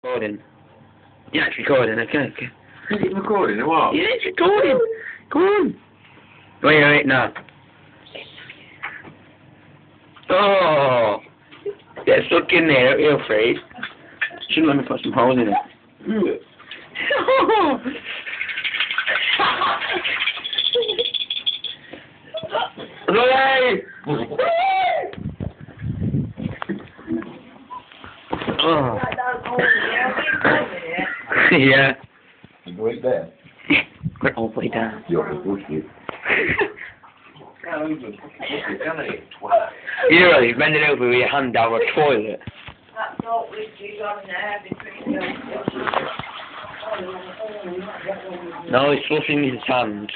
Recording. Yeah, it's recording, okay. Is it recording or what? Yeah, it's recording. Come on. Wait, no. Oh! Get stuck in there, you're afraid. Shouldn't let me put some holes in it. Away! Oh. Yeah. You go there. Put it all the way down. You're a bullshit. You know, you're bending over with your hand down a toilet. That's all we do on there between them. No, he's flushing his hand.